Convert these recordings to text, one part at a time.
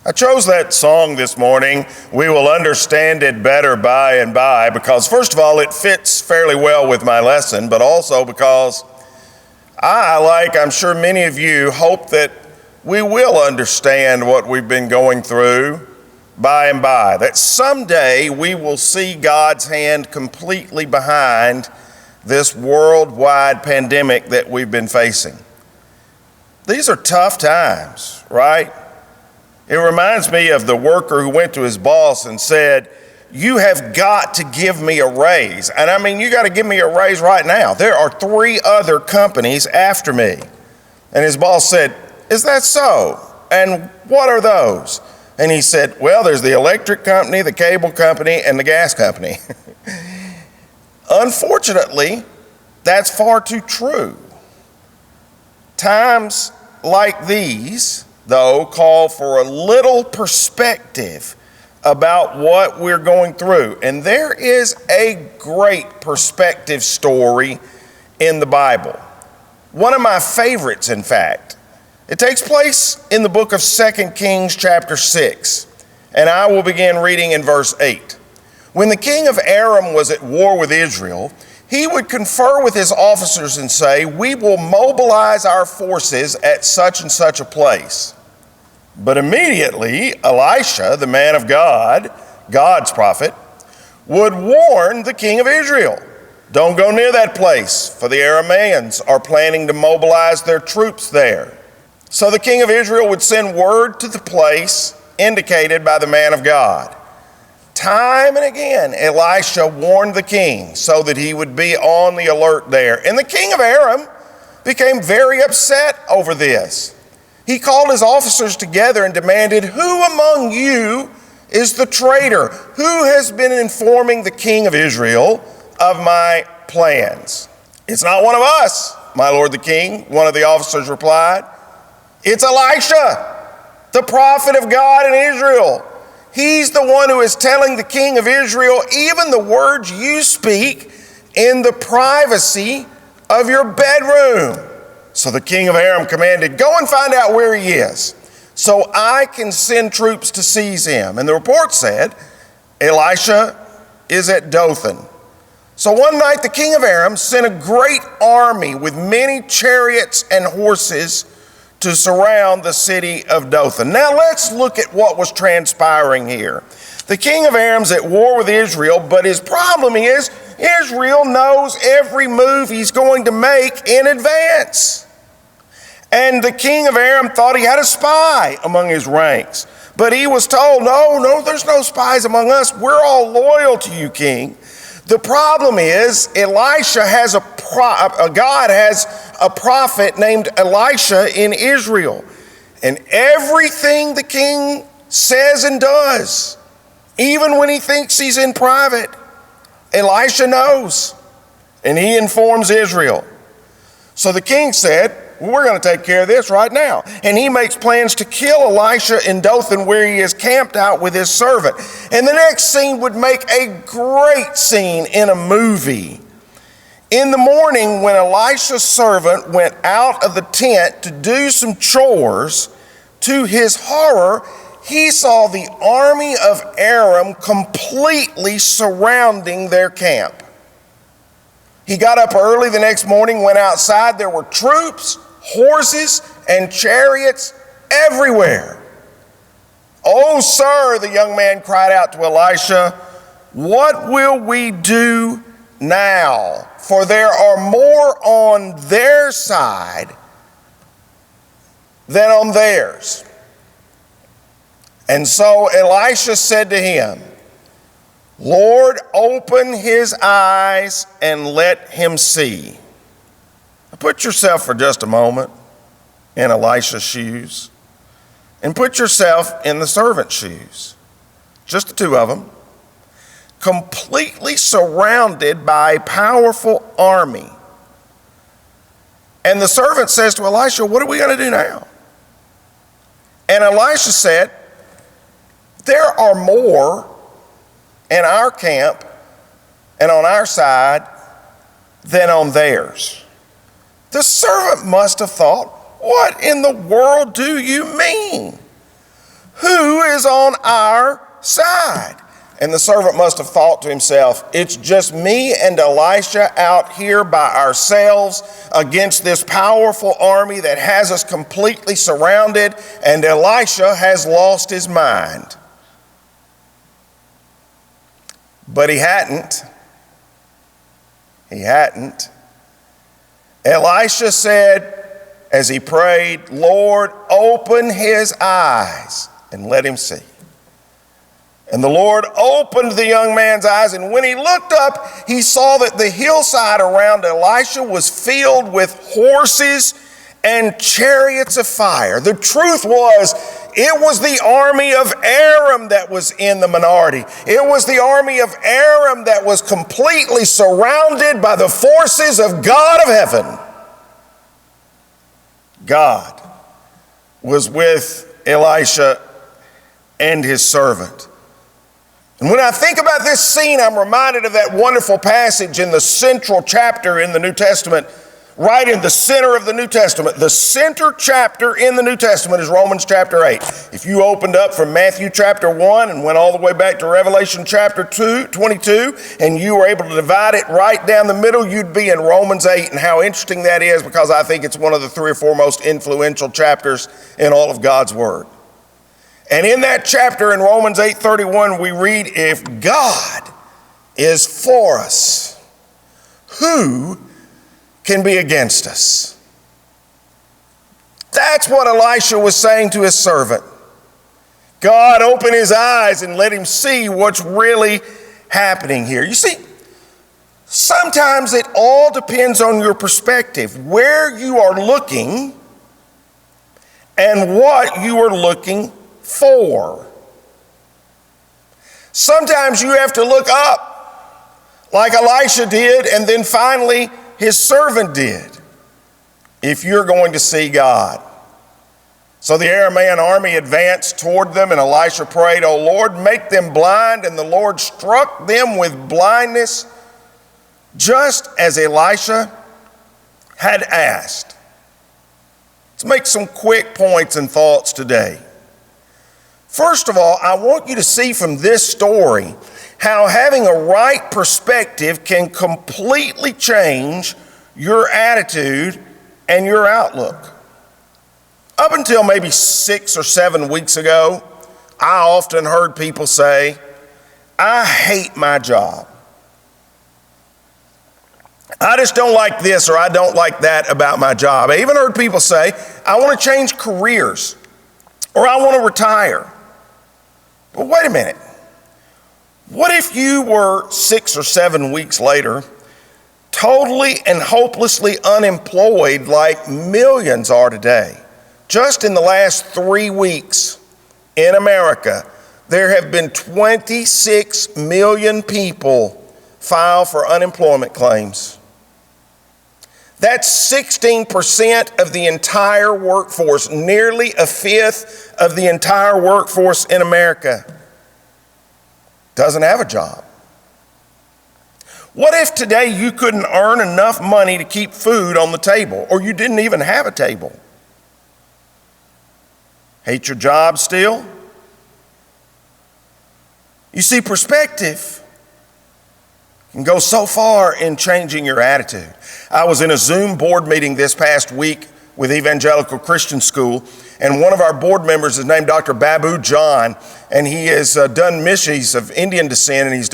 I chose that song this morning, "We Will Understand It Better By and By," because first of all, it fits fairly well with my lesson, but also because I, like I'm sure many of you, hope that we will understand what we've been going through by and by, that someday we will see God's hand completely behind this worldwide pandemic that we've been facing. These are tough times, right? It reminds me of the worker who went to his boss and said, "You have got to give me a raise. And I mean, you got to give me a raise right now. There are 3 other companies after me." And his boss said, "Is that so? And what are those?" And he said, "Well, there's the electric company, the cable company, and the gas company." Unfortunately, that's far too true. Times like these, though, call for a little perspective about what we're going through. And there is a great perspective story in the Bible. One of my favorites, in fact. It takes place in the book of 2 Kings chapter 6, and I will begin reading in verse 8. When the king of Aram was at war with Israel, he would confer with his officers and say, "We will mobilize our forces at such and such a place." But immediately Elisha, the man of God, God's prophet, would warn the king of Israel, "Don't go near that place, for the Arameans are planning to mobilize their troops there." So the king of Israel would send word to the place indicated by the man of God. Time and again, Elisha warned the king so that he would be on the alert there. And the king of Aram became very upset over this. He called his officers together and demanded, "Who among you is the traitor? Who has been informing the king of Israel of my plans?" "It's not one of us, my lord the king," one of the officers replied. "It's Elisha, the prophet of God in Israel. He's the one who is telling the king of Israel even the words you speak in the privacy of your bedroom." So the king of Aram commanded, "Go and find out where he is, so I can send troops to seize him." And the report said, "Elisha is at Dothan." So one night the king of Aram sent a great army with many chariots and horses to surround the city of Dothan. Now let's look at what was transpiring here. The king of Aram's at war with Israel, but his problem is Israel knows every move he's going to make in advance. And the king of Aram thought he had a spy among his ranks, but he was told, no, there's no spies among us. We're all loyal to you, king. The problem is Elisha has God has a prophet named Elisha in Israel. And everything the king says and does, even when he thinks he's in private, Elisha knows, and he informs Israel. So the king said, "Well, we're going to take care of this right now." And he makes plans to kill Elisha in Dothan, where he is camped out with his servant. And the next scene would make a great scene in a movie. In the morning, when Elisha's servant went out of the tent to do some chores, to his horror, he saw the army of Aram completely surrounding their camp. He got up early the next morning, went outside. There were troops, horses, and chariots everywhere. "Oh, sir," the young man cried out to Elisha, "what will we do now? For there are more on their side than on theirs." And so Elisha said to him, "Lord, open his eyes and let him see." Now put yourself for just a moment in Elisha's shoes and put yourself in the servant's shoes, just the two of them, completely surrounded by a powerful army. And the servant says to Elisha, "What are we going to do now?" And Elisha said, "There are more in our camp and on our side than on theirs." The servant must have thought, "What in the world do you mean? who is on our side? And the servant must have thought to himself, it's just me and Elisha out here by ourselves against this powerful army that has us completely surrounded, and Elisha has lost his mind. But he hadn't. He hadn't. Elisha said, as he prayed, Lord, open his eyes and let him see. And the Lord opened the young man's eyes, and when he looked up, he saw that the hillside around Elisha was filled with horses and chariots of fire. The truth was, it was the army of Aram that was in the minority. It was the army of Aram that was completely surrounded by the forces of God of heaven. God was with Elisha and his servant. And when I think about this scene, I'm reminded of that wonderful passage in the central chapter in the New Testament, right in the center of the New Testament. The center chapter in the New Testament is Romans chapter 8. If you opened up from Matthew chapter 1 and went all the way back to Revelation chapter 22, and you were able to divide it right down the middle, you'd be in Romans 8. And how interesting that is, because I think it's one of the 3 or 4 most influential chapters in all of God's Word. And in that chapter in Romans 8:31, we read, if God is for us, who can be against us? That's what Elisha was saying to his servant. God, open his eyes and let him see what's really happening here. You see, sometimes it all depends on your perspective, where you are looking and what you are looking for. Sometimes you have to look up like Elisha did, and then finally his servant did, if you're going to see God. So the Aramean army advanced toward them, and Elisha prayed, O Lord, make them blind, and the Lord struck them with blindness, just as Elisha had asked. Let's make some quick points and thoughts today. First of all, I want you to see from this story how having a right perspective can completely change your attitude and your outlook. Up until maybe 6 or 7 weeks ago, I often heard people say, I hate my job. I just don't like this or I don't like that about my job. I even heard people say, I want to change careers or I want to retire. But wait a minute. What if you were 6 or 7 weeks later, totally and hopelessly unemployed like millions are today? Just in the last 3 weeks in America, there have been 26 million people file for unemployment claims. That's 16% of the entire workforce, nearly a fifth of the entire workforce in America doesn't have a job. What if today you couldn't earn enough money to keep food on the table, or you didn't even have a table? Hate your job still? You see, perspective can go so far in changing your attitude. I was in a Zoom board meeting this past week with Evangelical Christian School, and one of our board members is named Dr. Babu John, and he has done missions of Indian descent, and he's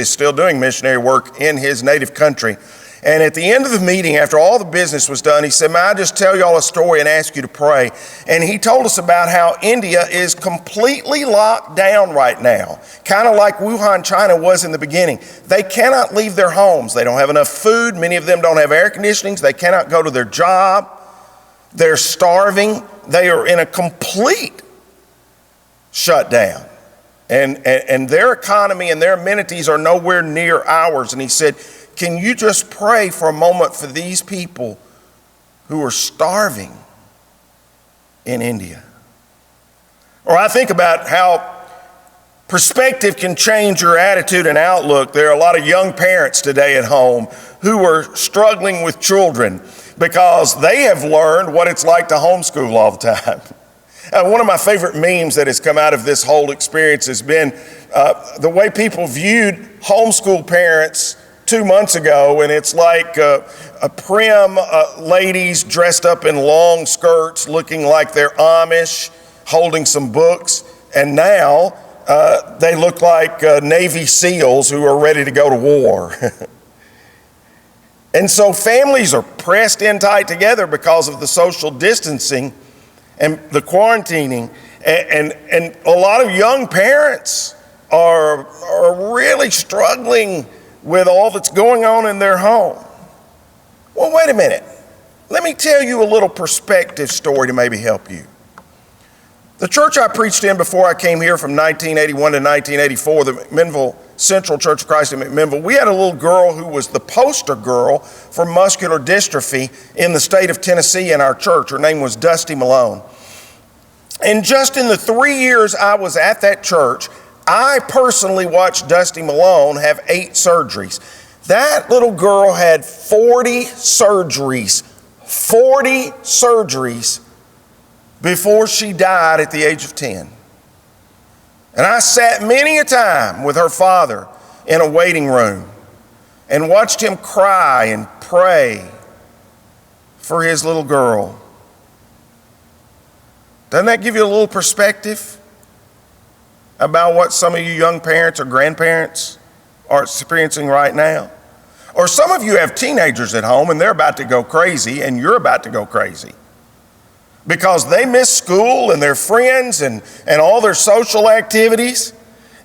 still doing missionary work in his native country. And at the end of the meeting, after all the business was done, he said, may I just tell y'all a story and ask you to pray? And he told us about how India is completely locked down right now, kind of like Wuhan, China was in the beginning. They cannot leave their homes. They don't have enough food. Many of them don't have air conditioning. They cannot go to their job. They're starving. They are in a complete shutdown. And their economy and their amenities are nowhere near ours. And he said, can you just pray for a moment for these people who are starving in India? Or I think about how perspective can change your attitude and outlook. There are a lot of young parents today at home who are struggling with children because they have learned what it's like to homeschool all the time. One of my favorite memes that has come out of this whole experience has been the way people viewed homeschool parents 2 months ago, and it's like a prim ladies dressed up in long skirts looking like they're Amish holding some books, and now they look like Navy SEALs who are ready to go to war. And so families are pressed in tight together because of the social distancing and the quarantining, and a lot of young parents are really struggling with all that's going on in their home. Well, wait a minute. Let me tell you a little perspective story to maybe help you. The church I preached in before I came here from 1981 to 1984, the McMinnville Central Church of Christ in McMinnville, we had a little girl who was the poster girl for muscular dystrophy in the state of Tennessee in our church. Her name was Dusty Malone. And just in the 3 years I was at that church, I personally watched Dusty Malone have 8 surgeries. That little girl had 40 surgeries before she died at the age of 10. And I sat many a time with her father in a waiting room and watched him cry and pray for his little girl. Doesn't that give you a little perspective about what some of you young parents or grandparents are experiencing right now? Or some of you have teenagers at home and they're about to go crazy, and you're about to go crazy because they miss school and their friends and all their social activities,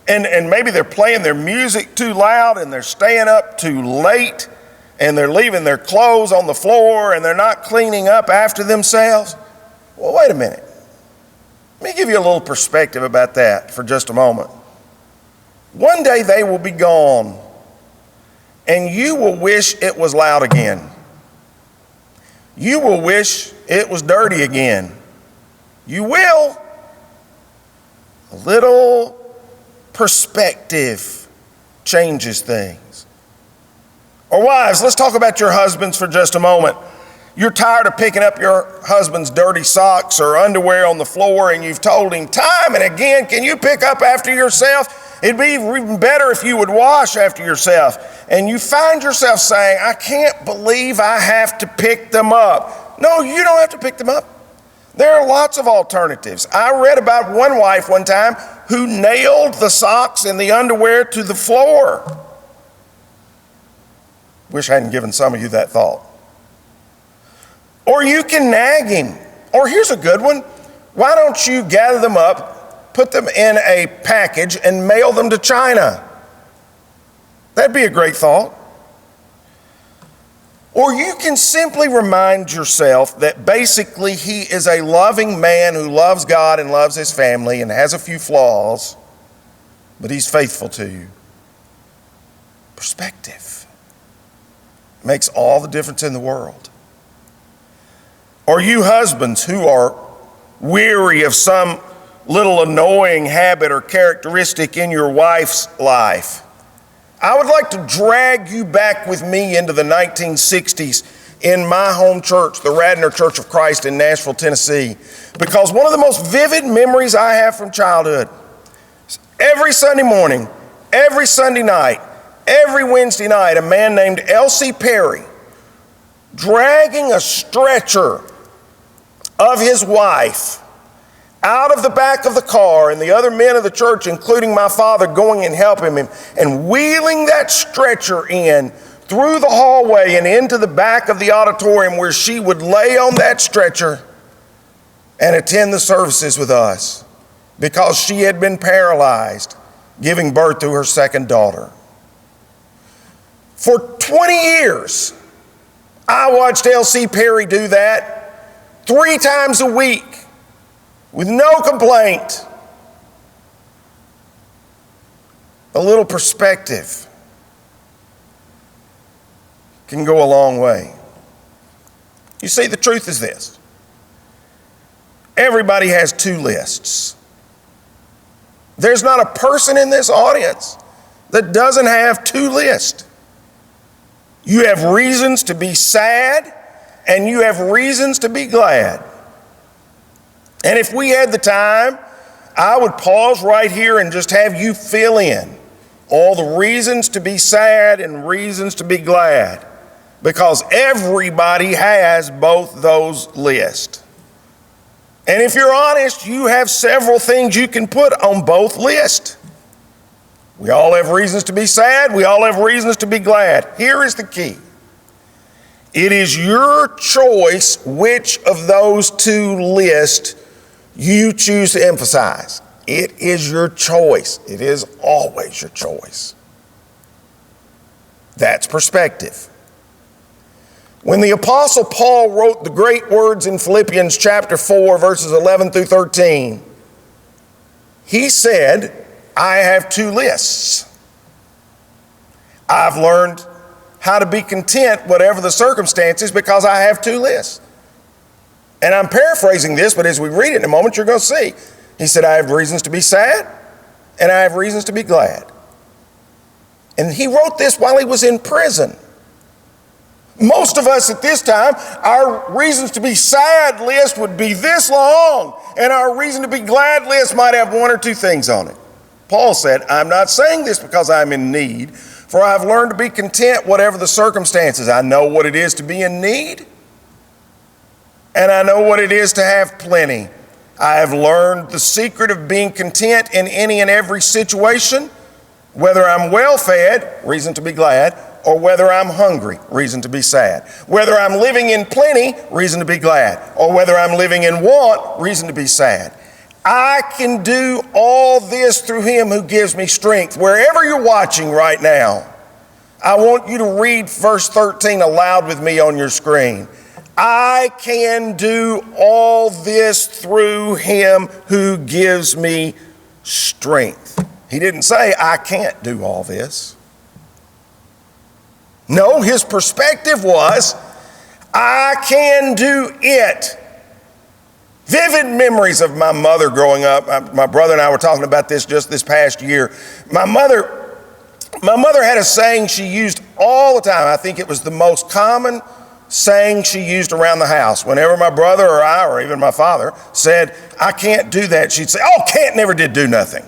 and maybe they're playing their music too loud and they're staying up too late and they're leaving their clothes on the floor and they're not cleaning up after themselves. Well, wait a minute. Let me give you a little perspective about that for just a moment. One day they will be gone, and you will wish it was loud again. You will wish it was dirty again. You will. A little perspective changes things. Or wives, let's talk about your husbands for just a moment. You're tired of picking up your husband's dirty socks or underwear on the floor, and you've told him time and again, can you pick up after yourself? It'd be even better if you would wash after yourself. And you find yourself saying, I can't believe I have to pick them up. No, you don't have to pick them up. There are lots of alternatives. I read about one wife one time who nailed the socks and the underwear to the floor. Wish I hadn't given some of you that thought. Or you can nag him. Or here's a good one. Why don't you gather them up, put them in a package, and mail them to China? That'd be a great thought. Or you can simply remind yourself that basically he is a loving man who loves God and loves his family and has a few flaws, but he's faithful to you. Perspective makes all the difference in the world. Or you husbands who are weary of some little annoying habit or characteristic in your wife's life, I would like to drag you back with me into the 1960s in my home church, the Radnor Church of Christ in Nashville, Tennessee, because one of the most vivid memories I have from childhood is every Sunday morning, every Sunday night, every Wednesday night, a man named L.C. Perry dragging a stretcher of his wife out of the back of the car, and the other men of the church, including my father, going and helping him and wheeling that stretcher in through the hallway and into the back of the auditorium where she would lay on that stretcher and attend the services with us because she had been paralyzed giving birth to her second daughter. For 20 years, I watched L.C. Perry do that 3 times a week with no complaint. A little perspective can go a long way. You see, the truth is this. Everybody has 2 lists. There's not a person in this audience that doesn't have 2 lists. You have reasons to be sad, and you have reasons to be glad. And if we had the time, I would pause right here and just have you fill in all the reasons to be sad and reasons to be glad, because everybody has both those lists. And if you're honest, you have several things you can put on both lists. We all have reasons to be sad. We all have reasons to be glad. Here is the key. It is your choice which of those two lists you choose to emphasize. It is your choice. It is always your choice. That's perspective. When the Apostle Paul wrote the great words in Philippians chapter 4, verses 11 through 13, he said, I have two lists. I've learned how to be content whatever the circumstances because I have two lists. And I'm paraphrasing this, but as we read it in a moment, you're going to see. He said, I have reasons to be sad and I have reasons to be glad. And he wrote this while he was in prison. Most of us at this time, our reasons to be sad list would be this long, and our reason to be glad list might have one or two things on it. Paul said, I'm not saying this because I'm in need, for I've learned to be content whatever the circumstances. I know what it is to be in need, and I know what it is to have plenty. I have learned the secret of being content in any and every situation, whether I'm well fed, reason to be glad, or whether I'm hungry, reason to be sad. Whether I'm living in plenty, reason to be glad. Or whether I'm living in want, reason to be sad. I can do all this through him who gives me strength. Wherever you're watching right now, I want you to read verse 13 aloud with me on your screen. I can do all this through him who gives me strength. He didn't say, I can't do all this. No, his perspective was, I can do it. Vivid memories of my mother growing up. My brother and I were talking about this just this past year. My mother had a saying she used all the time. I think it was the most common saying she used around the house. Whenever my brother or I, or even my father, said, I can't do that, she'd say, oh, can't never did do nothing.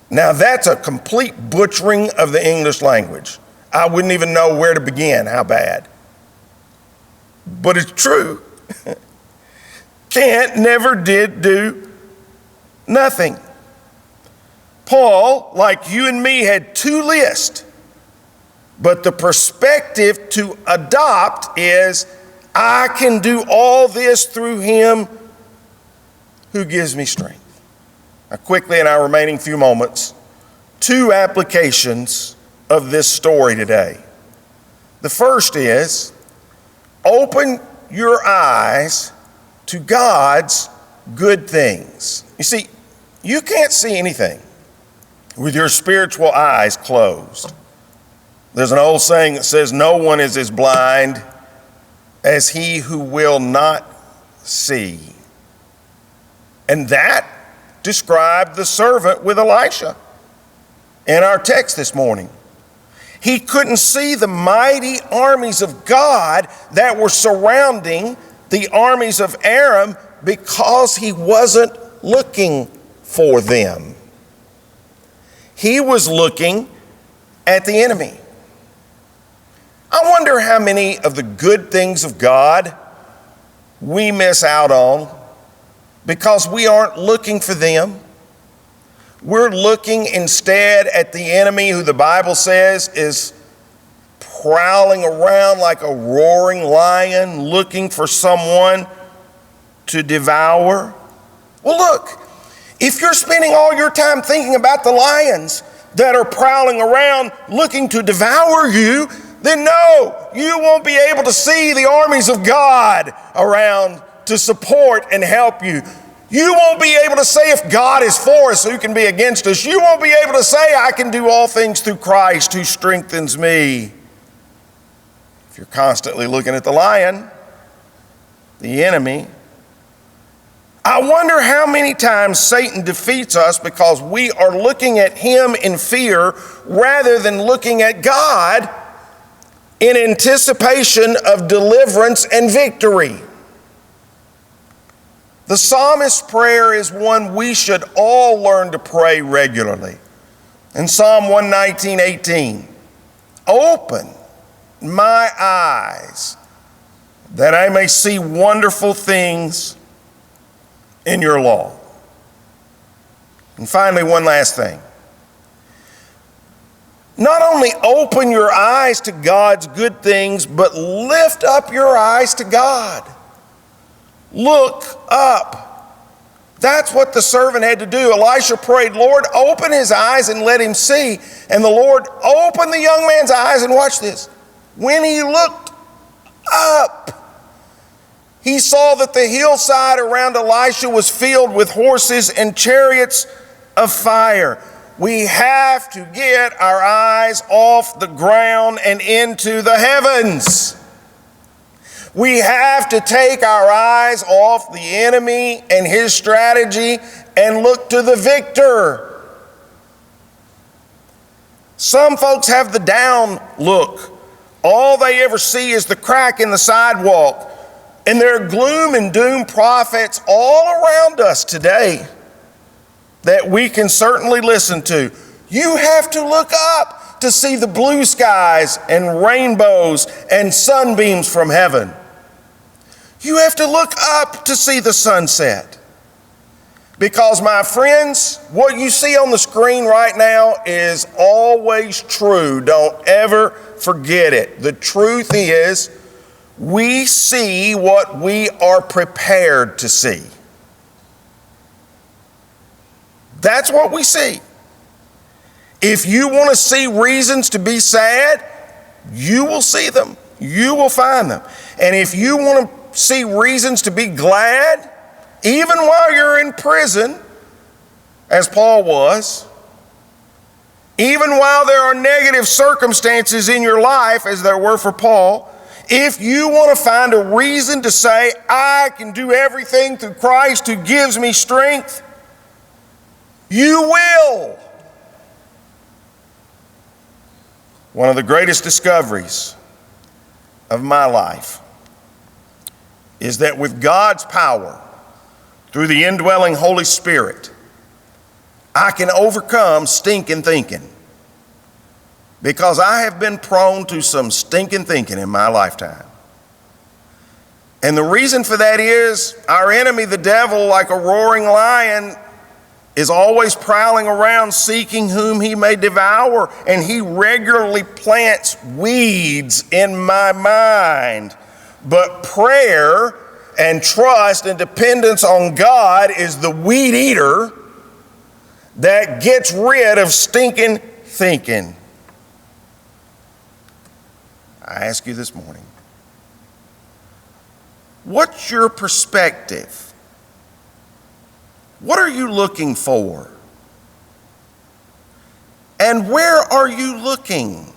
Now that's a complete butchering of the English language. I wouldn't even know where to begin, how bad. But it's true. Can't, never did, do nothing. Paul, like you and me, had two lists. But the perspective to adopt is, I can do all this through him who gives me strength. Now, quickly in our remaining few moments, two applications of this story today. The first is, open your eyes to God's good things. You see, you can't see anything with your spiritual eyes closed. There's an old saying that says, no one is as blind as he who will not see. And that described the servant with Elisha in our text this morning. He couldn't see the mighty armies of God that were surrounding the armies of Aram because he wasn't looking for them. He was looking at the enemy. I wonder how many of the good things of God we miss out on because we aren't looking for them. We're looking instead at the enemy who the Bible says is prowling around like a roaring lion looking for someone to devour. Well, look, if you're spending all your time thinking about the lions that are prowling around looking to devour you, then no, you won't be able to see the armies of God around to support and help you. You won't be able to say if God is for us, who can be against us? You won't be able to say I can do all things through Christ who strengthens me. If you're constantly looking at the lion, the enemy, I wonder how many times Satan defeats us because we are looking at him in fear rather than looking at God in anticipation of deliverance and victory. The psalmist's prayer is one we should all learn to pray regularly. In Psalm 119:18, open my eyes that I may see wonderful things in your law. And finally, one last thing. Not only open your eyes to God's good things, but lift up your eyes to God. Look up. That's what the servant had to do. Elisha prayed, Lord, open his eyes and let him see. And the Lord opened the young man's eyes, and watch this. When he looked up, he saw that the hillside around Elisha was filled with horses and chariots of fire. We have to get our eyes off the ground and into the heavens. We have to take our eyes off the enemy and his strategy and look to the victor. Some folks have the down look. All they ever see is the crack in the sidewalk. And there are gloom and doom prophets all around us today that we can certainly listen to. You have to look up to see the blue skies and rainbows and sunbeams from heaven. You have to look up to see the sunset. Because, my friends, what you see on the screen right now is always true. Don't ever forget it. The truth is, we see what we are prepared to see. That's what we see. If you want to see reasons to be sad, you will see them. You will find them. And if you want to see reasons to be glad, even while you're in prison, as Paul was, even while there are negative circumstances in your life, as there were for Paul, if you want to find a reason to say, I can do everything through Christ who gives me strength, you will. One of the greatest discoveries of my life is that with God's power, through the indwelling Holy Spirit, I can overcome stinking thinking. Because I have been prone to some stinking thinking in my lifetime. And the reason for that is our enemy, the devil, like a roaring lion, is always prowling around seeking whom he may devour. And he regularly plants weeds in my mind. But prayer and trust and dependence on God is the weed eater that gets rid of stinking thinking. I ask you this morning, what's your perspective? What are you looking for? And where are you looking?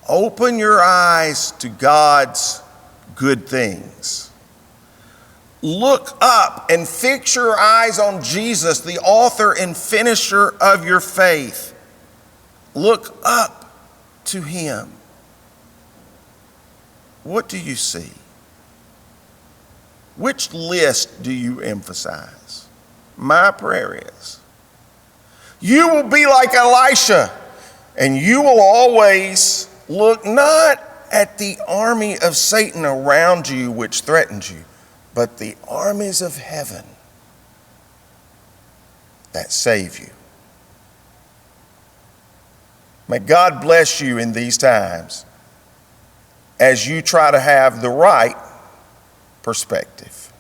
Open your eyes to God's good things. Look up and fix your eyes on Jesus, the author and finisher of your faith. Look up to him. What do you see? Which list do you emphasize? My prayer is, you will be like Elisha, and you will always look not at the army of Satan around you which threatens you, but the armies of heaven that save you. May God bless you in these times as you try to have the right perspective.